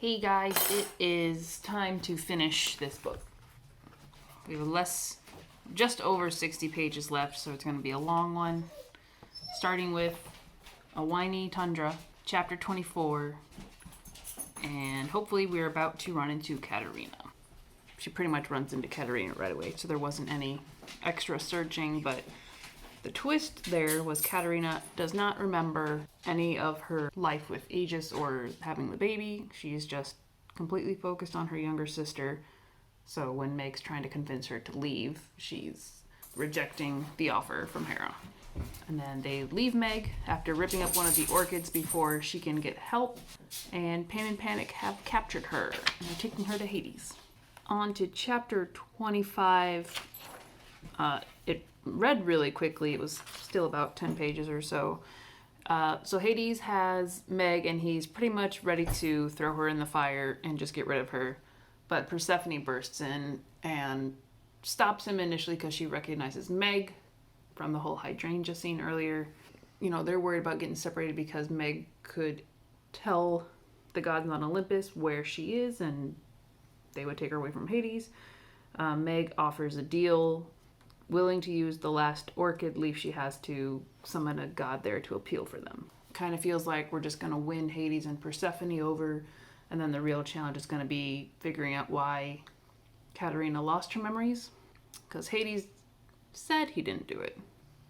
Hey guys, it is time to finish this book. We have just over 60 pages left, so it's going to be a long one. Starting with A Whiny Tundra, chapter 24, and hopefully we're about to run into Katerina. She pretty much runs into Katerina right away, so there wasn't any extra searching, but the twist there was Katerina does not remember any of her life with Aegis or having the baby. She's just completely focused on her younger sister. So when Meg's trying to convince her to leave, she's rejecting the offer from Hera. And then they leave Meg after ripping up one of the orchids before she can get help. And Pain and Panic have captured her and are taking her to Hades. On to chapter 25. It read really quickly. It was still about 10 pages or so. So Hades has Meg, and he's pretty much ready to throw her in the fire and just get rid of her. But Persephone bursts in and stops him initially because she recognizes Meg from the whole hydrangea scene earlier. You know, they're worried about getting separated because Meg could tell the gods on Olympus where she is, and they would take her away from Hades. Meg offers a deal, willing to use the last orchid leaf she has to summon a god there to appeal for them. Kind of feels like we're just going to win Hades and Persephone over, and then the real challenge is going to be figuring out why Katerina lost her memories, because Hades said he didn't do it,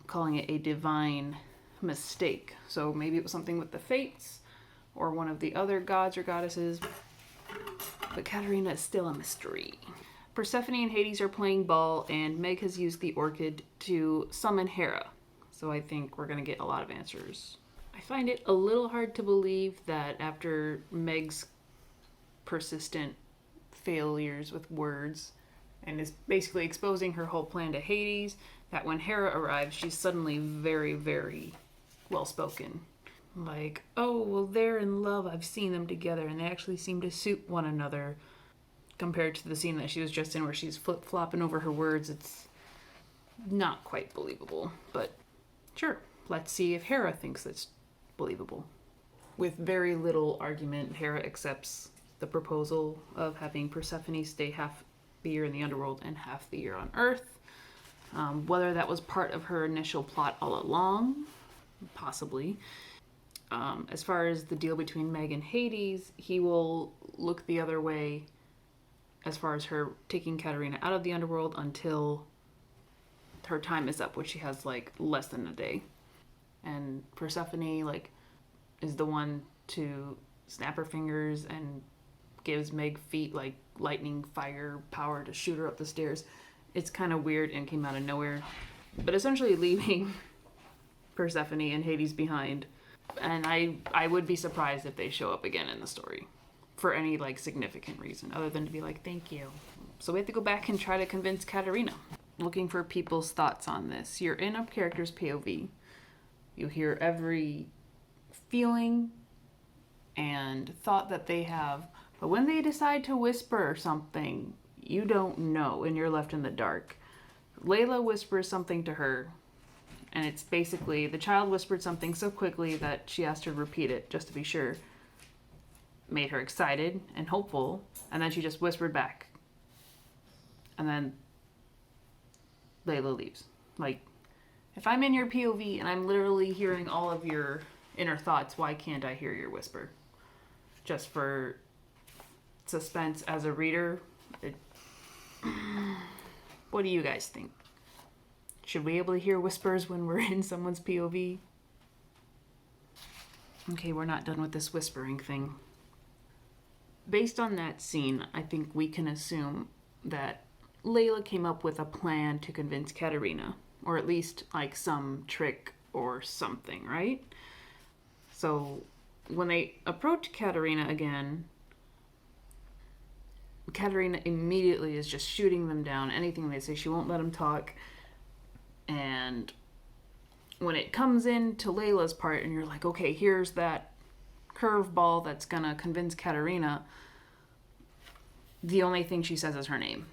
calling it a divine mistake. So maybe it was something with the fates or one of the other gods or goddesses, but Katerina is still a mystery. Persephone and Hades are playing ball, and Meg has used the orchid to summon Hera. So I think we're going to get a lot of answers. I find it a little hard to believe that after Meg's persistent failures with words and is basically exposing her whole plan to Hades, that when Hera arrives, she's suddenly very, very well-spoken. Like, oh, well, they're in love. I've seen them together, and they actually seem to suit one another. Compared to the scene that she was just in where she's flip-flopping over her words, it's not quite believable. But sure, let's see if Hera thinks it's believable. With very little argument, Hera accepts the proposal of having Persephone stay half the year in the underworld and half the year on Earth. Whether that was part of her initial plot all along, possibly. As far as the deal between Meg and Hades, he will look the other way as far as her taking Katerina out of the underworld until her time is up, which she has like less than a day. And Persephone is the one to snap her fingers and gives Meg feet like lightning fire power to shoot her up the stairs. It's kind of weird and came out of nowhere, but essentially leaving Persephone and Hades behind. And I would be surprised if they show up again in the story for any significant reason other than to be like, thank you. So we have to go back and try to convince Katerina. Looking for people's thoughts on this. You're in a character's POV. You hear every feeling and thought that they have, but when they decide to whisper something, you don't know and you're left in the dark. Layla whispers something to her, and it's basically the child whispered something so quickly that she asked her to repeat it just to be sure. Made her excited and hopeful, and then she just whispered back. And then Layla leaves. If I'm in your POV and I'm literally hearing all of your inner thoughts, why can't I hear your whisper? Just for suspense as a reader. What do you guys think? Should we be able to hear whispers when we're in someone's POV? Okay, we're not done with this whispering thing. Based on that scene, I think we can assume that Layla came up with a plan to convince Katerina, or at least some trick or something, right? So when they approach Katerina again, Katerina immediately is just shooting them down. Anything they say, she won't let them talk. And when it comes into Layla's part and you're like, okay, here's that curveball that's gonna convince Katerina, the only thing she says is her name.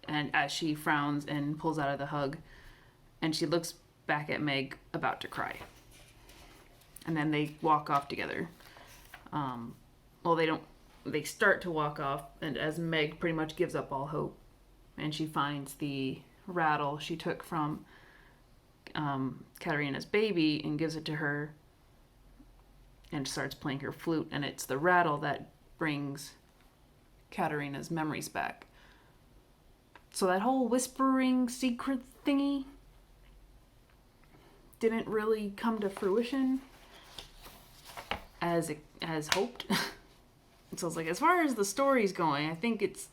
And as she frowns and pulls out of the hug, and she looks back at Meg about to cry. And then they walk off together. Well, they don't they start to walk off, and as Meg pretty much gives up all hope, and she finds the rattle she took from Katerina's baby and gives it to her and starts playing her flute, and it's the rattle that brings Katerina's memories back. So that whole whispering secret thingy didn't really come to fruition as hoped. So it's like, as far as the story's going, I think it's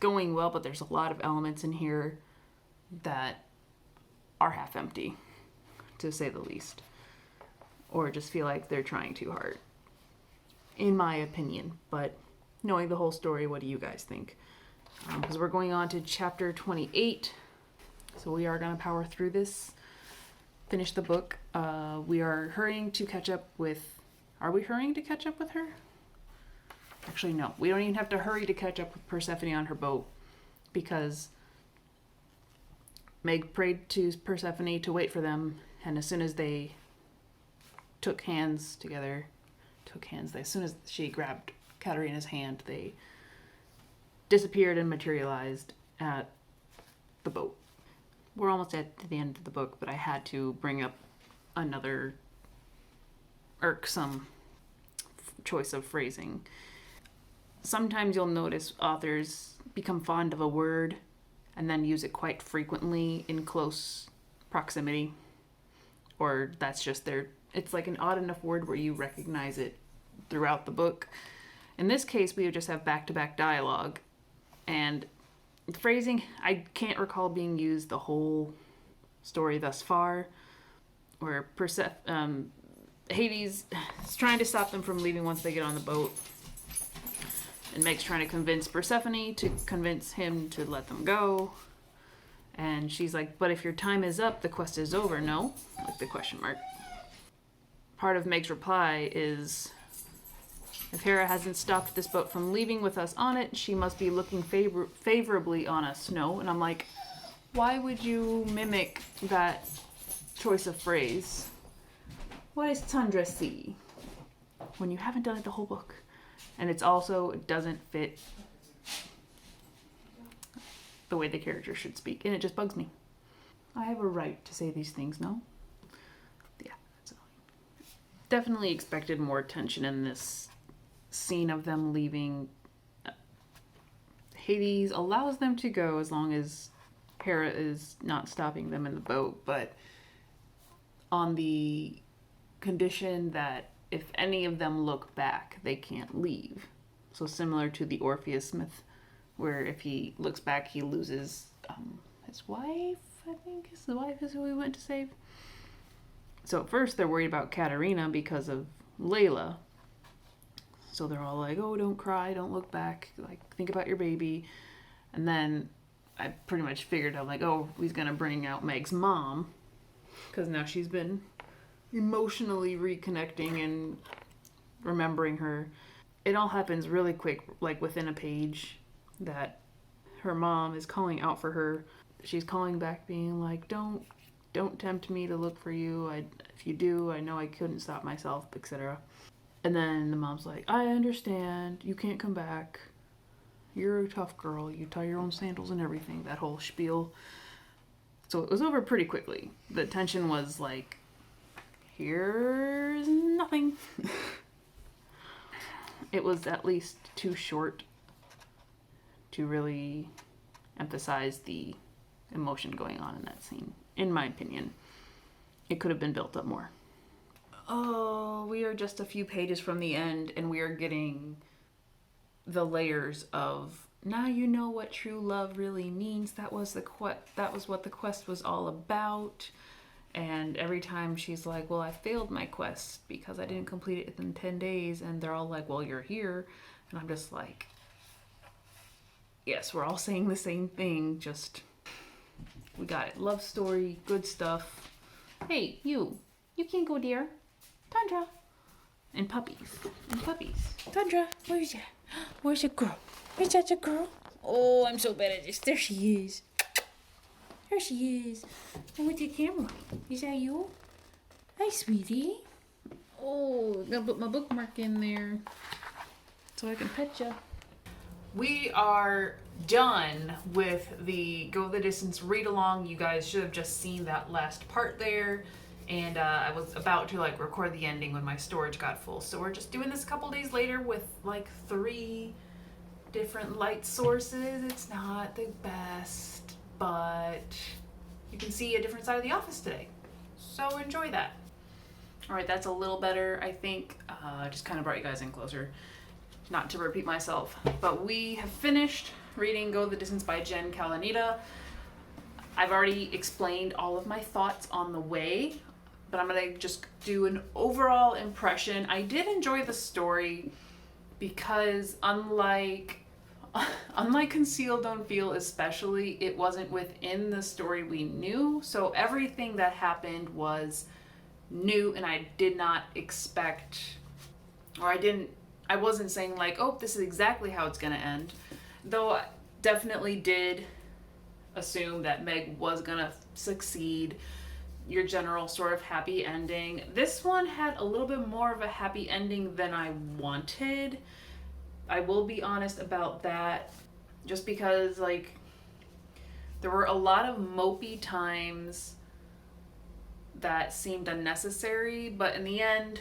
going well, but there's a lot of elements in here that are half empty, to say the least, or just feel like they're trying too hard, in my opinion. But knowing the whole story, what do you guys think? Because we're going on to chapter 28, so we are going to power through this, finish the book. We are hurrying to catch up with... Are we hurrying to catch up with her? Actually, no. We don't even have to hurry to catch up with Persephone on her boat, because Meg prayed to Persephone to wait for them, and as soon as they took hands together, as soon as she grabbed Katerina's hand, they disappeared and materialized at the boat. We're almost at the end of the book, but I had to bring up another irksome choice of phrasing. Sometimes you'll notice authors become fond of a word and then use it quite frequently in close proximity, or that's just it's like an odd enough word where you recognize it throughout the book. In this case, we just have back-to-back dialogue, and phrasing, I can't recall being used the whole story thus far, where Hades is trying to stop them from leaving once they get on the boat, and Meg's trying to convince Persephone to convince him to let them go, and she's like, but if your time is up, the quest is over, no? Like the question mark. Part of Meg's reply is, if Hera hasn't stopped this boat from leaving with us on it, she must be looking favorably on us, no? And I'm like, why would you mimic that choice of phrase? What does Tundra see when you haven't done it the whole book? And it doesn't fit the way the character should speak, and it just bugs me. I have a right to say these things, no? Yeah, that's annoying. Definitely expected more tension in this scene of them leaving. Hades allows them to go as long as Hera is not stopping them in the boat, but on the condition that if any of them look back, they can't leave. So similar to the Orpheus myth, where if he looks back, he loses his wife, I think. His wife is who he went to save. So at first they're worried about Katerina because of Layla. So they're all like, oh, don't cry, don't look back, like, think about your baby. And then I pretty much figured out, like, oh, he's going to bring out Meg's mom, because now she's been emotionally reconnecting and remembering her. It all happens really quick, like within a page, that her mom is calling out for her. She's calling back being like, don't tempt me to look for you. If you do, I know I couldn't stop myself, etc. And then the mom's like, I understand, you can't come back. You're a tough girl, you tie your own sandals and everything, that whole spiel. So it was over pretty quickly. The tension was like, here's nothing. It was at least too short to really emphasize the emotion going on in that scene, in my opinion. It could have been built up more. Oh, we are just a few pages from the end, and we are getting the layers of, now you know what true love really means. That was what the quest was all about. And every time she's like, well, I failed my quest because I didn't complete it within 10 days. And they're all like, well, you're here. And I'm just like, yes, we're all saying the same thing. Just, we got it. Love story, good stuff. Hey, you can't go there. Tundra. And puppies. Tundra, where's that? Where's the girl? Is that a girl? Oh, I'm so bad at this. There she is. There she is. And with the camera. Is that you? Hi, sweetie. Oh, I'm gonna put my bookmark in there. so I can pet you. We are done with the Go the Distance read along. You guys should have just seen that last part there. And I was about to like record the ending when my storage got full. So we're just doing this a couple days later with like 3 different light sources. It's not the best, but you can see a different side of the office today. So enjoy that. All right, that's a little better, I think. Just kind of brought you guys in closer. Not to repeat myself, but we have finished reading Go the Distance by Jen Kalanita. I've already explained all of my thoughts on the way, but I'm gonna just do an overall impression. I did enjoy the story because unlike Conceal Don't Feel especially, it wasn't within the story we knew, so everything that happened was new and I did not expect, or I wasn't saying like, oh, this is exactly how it's gonna end, though I definitely did assume that Meg was gonna succeed, your general sort of happy ending. This one had a little bit more of a happy ending than I wanted. I will be honest about that, just because like there were a lot of mopey times that seemed unnecessary, but in the end,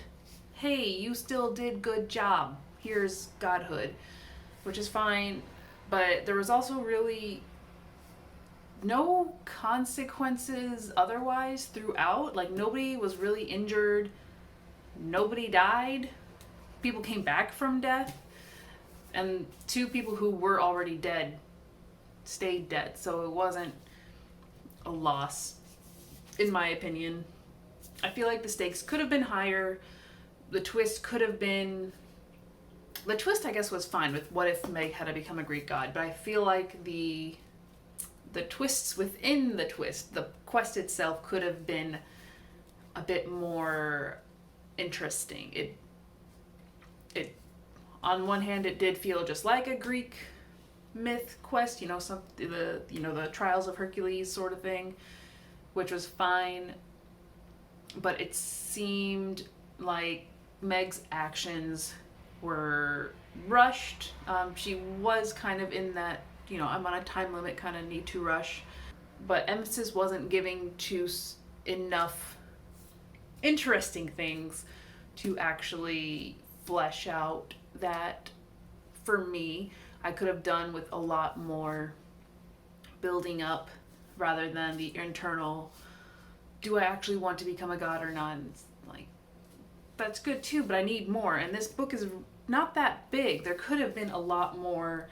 hey, you still did good job. Here's godhood, which is fine, but there was also really no consequences otherwise throughout. Like nobody was really injured, nobody died, people came back from death, and 2 people who were already dead stayed dead, so it wasn't a loss in my opinion. I feel like the stakes could have been higher. The twist I guess was fine with what if Meg had to become a Greek god, but I feel like the twists within the twist, the quest itself could have been a bit more interesting. It on one hand it did feel just like a Greek myth quest, the Trials of Hercules sort of thing, which was fine, but it seemed like Meg's actions were rushed. She was kind of in that, I'm on a time limit, kind of need to rush, but emphasis wasn't giving to enough interesting things to actually flesh out that, for me, I could have done with a lot more building up rather than the internal, do I actually want to become a god or not? It's like, that's good too, but I need more. And this book is not that big. There could have been a lot more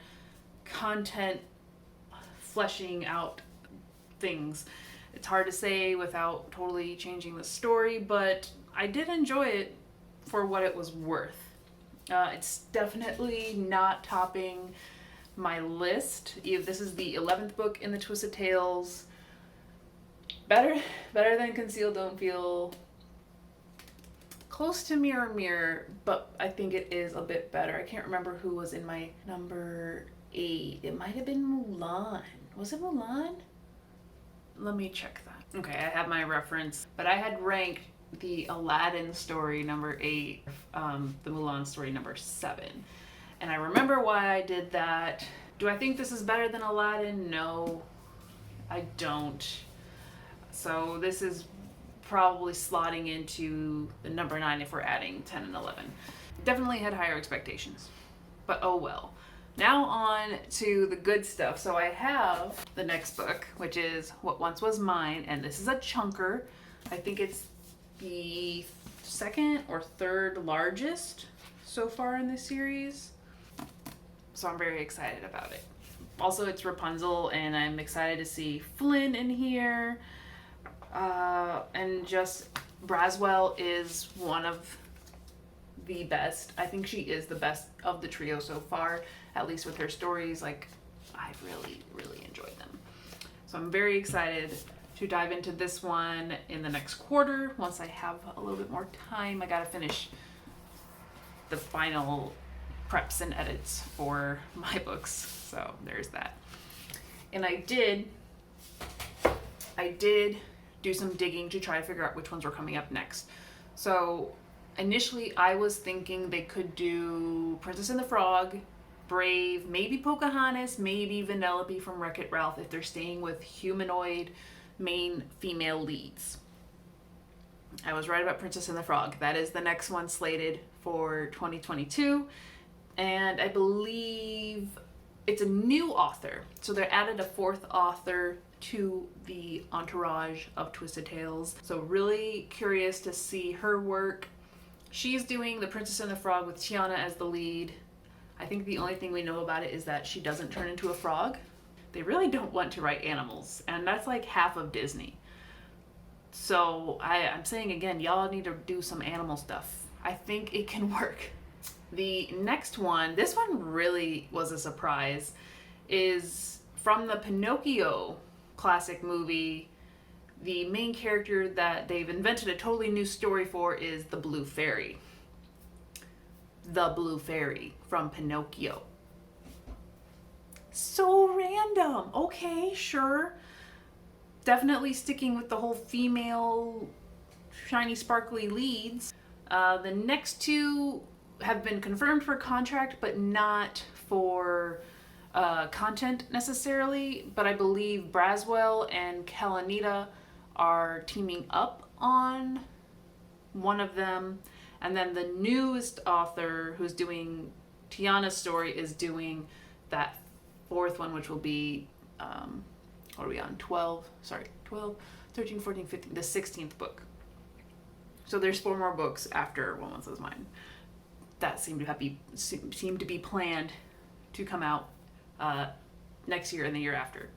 content fleshing out things. It's hard to say without totally changing the story, but I did enjoy it for what it was worth. It's definitely not topping my list. This is the 11th book in the Twisted Tales. Better than Conceal Don't Feel. Close to Mirror Mirror, but I think it is a bit better. I can't remember who was in my number 8. It might have been Mulan. Was it Mulan? Let me check that. Okay, I have my reference, but I had ranked the Aladdin story number 8, the Mulan story number 7. And I remember why I did that. Do I think this is better than Aladdin? No, I don't. So this is probably slotting into the number 9 if we're adding 10 and 11. Definitely had higher expectations, but oh well. Now on to the good stuff. So I have the next book, which is What Once Was Mine, and this is a chunker. I think it's the 2nd or 3rd largest so far in this series. So I'm very excited about it. Also, it's Rapunzel, and I'm excited to see Flynn in here. And just Braswell is one of the best. I think she is the best of the trio so far, at least with her stories. Like, I've really, really enjoyed them. So I'm very excited to dive into this one in the next quarter. Once I have a little bit more time, I gotta finish the final preps and edits for my books. So there's that. And I did do some digging to try to figure out which ones were coming up next. So Initially, I was thinking they could do Princess and the Frog, Brave, maybe Pocahontas, maybe Vanellope from Wreck-It Ralph if they're staying with humanoid main female leads. I was right about Princess and the Frog. That is the next one slated for 2022. And I believe it's a new author. So they added a fourth author to the entourage of Twisted Tales. So really curious to see her work. She's doing The Princess and the Frog with Tiana as the lead. I think the only thing we know about it is that she doesn't turn into a frog. They really don't want to write animals, and that's like half of Disney. So I'm saying again, y'all need to do some animal stuff. I think it can work. The next one, this one really was a surprise, is from the Pinocchio classic movie. The main character that they've invented a totally new story for is the Blue Fairy. The Blue Fairy from Pinocchio. So random. Okay, sure. Definitely sticking with the whole female shiny sparkly leads. The next two have been confirmed for contract, but not for content necessarily. But I believe Braswell and Kalanita are teaming up on one of them. And then the newest author who's doing Tiana's story is doing that fourth one, which will be, what are we on? 12, 13, 14, 15, the 16th book. So there's 4 more books after One Once Was Mine that seem to be planned to come out next year and the year after.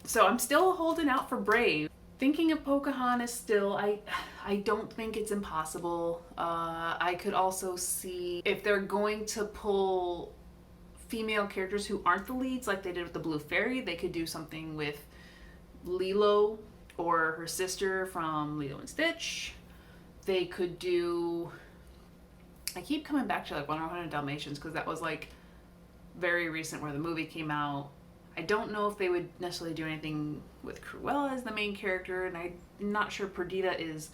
So I'm still holding out for Brave. Thinking of Pocahontas still, I don't think it's impossible. I could also see if they're going to pull female characters who aren't the leads like they did with the Blue Fairy, they could do something with Lilo or her sister from Lilo and Stitch. They could do, I keep coming back to like 100 Dalmatians because that was like very recent where the movie came out. I don't know if they would necessarily do anything with Cruella as the main character, and I'm not sure Perdita is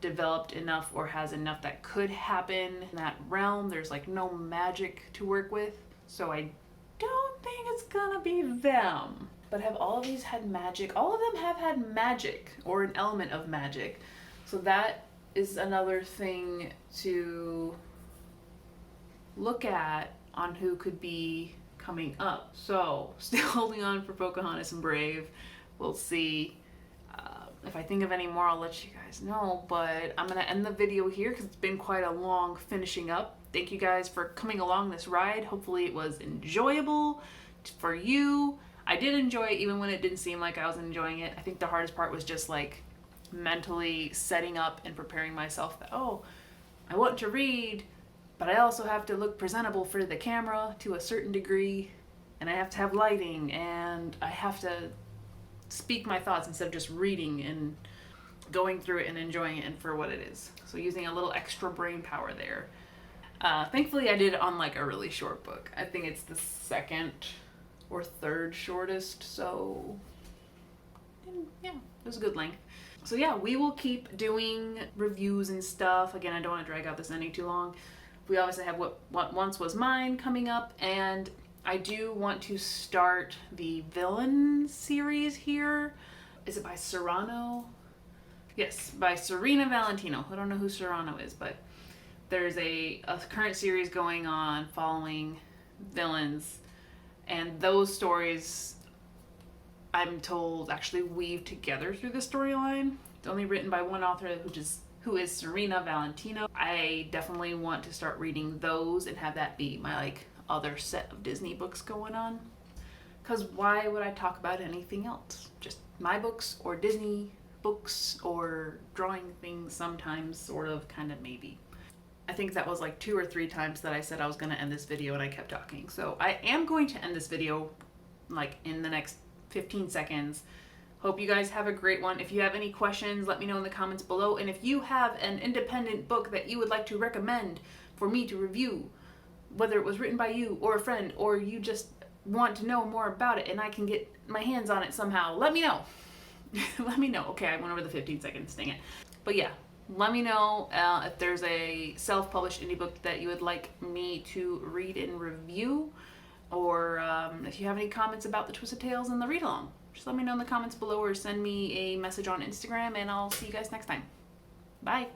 developed enough or has enough that could happen in that realm. There's like no magic to work with, so I don't think it's gonna be them. But have all of these had magic? All of them have had magic or an element of magic. So that is another thing to look at on who could be coming up. So still holding on for Pocahontas and Brave. We'll see. If I think of any more, I'll let you guys know, but I'm gonna end the video here because it's been quite a long finishing up. Thank you guys for coming along this ride. Hopefully it was enjoyable for you. I did enjoy it even when it didn't seem like I was enjoying it. I think the hardest part was just like mentally setting up and preparing myself that, oh, I want to read, but I also have to look presentable for the camera to a certain degree, and I have to have lighting, and I have to speak my thoughts instead of just reading and going through it and enjoying it and for what it is. So using a little extra brain power there. Thankfully I did it on like a really short book. I think it's the second or third shortest, so yeah, it was a good length. So yeah, we will keep doing reviews and stuff. Again, I don't want to drag out this ending too long. We obviously have what Once Was Mine coming up, and I do want to start the villain series here. Is it by Serrano? Yes, by Serena Valentino. I don't know who Serrano is, but there's a current series going on following villains, and those stories, I'm told, actually weave together through the storyline. It's only written by one author, who is Serena Valentino. I definitely want to start reading those and have that be my like other set of Disney books going on. Because why would I talk about anything else? Just my books or Disney books or drawing things sometimes, sort of, kind of, maybe. I think that was like 2 or 3 times that I said I was going to end this video and I kept talking. So I am going to end this video like in the next 15 seconds. Hope you guys have a great one. If you have any questions, let me know in the comments below. And if you have an independent book that you would like to recommend for me to review, whether it was written by you or a friend, or you just want to know more about it and I can get my hands on it somehow, let me know. Let me know. Okay, I went over the 15 seconds, dang it. But yeah, Let me know if there's a self-published indie book that you would like me to read and review, or if you have any comments about the Twisted Tales and the read-along. Just let me know in the comments below or send me a message on Instagram, and I'll see you guys next time. Bye.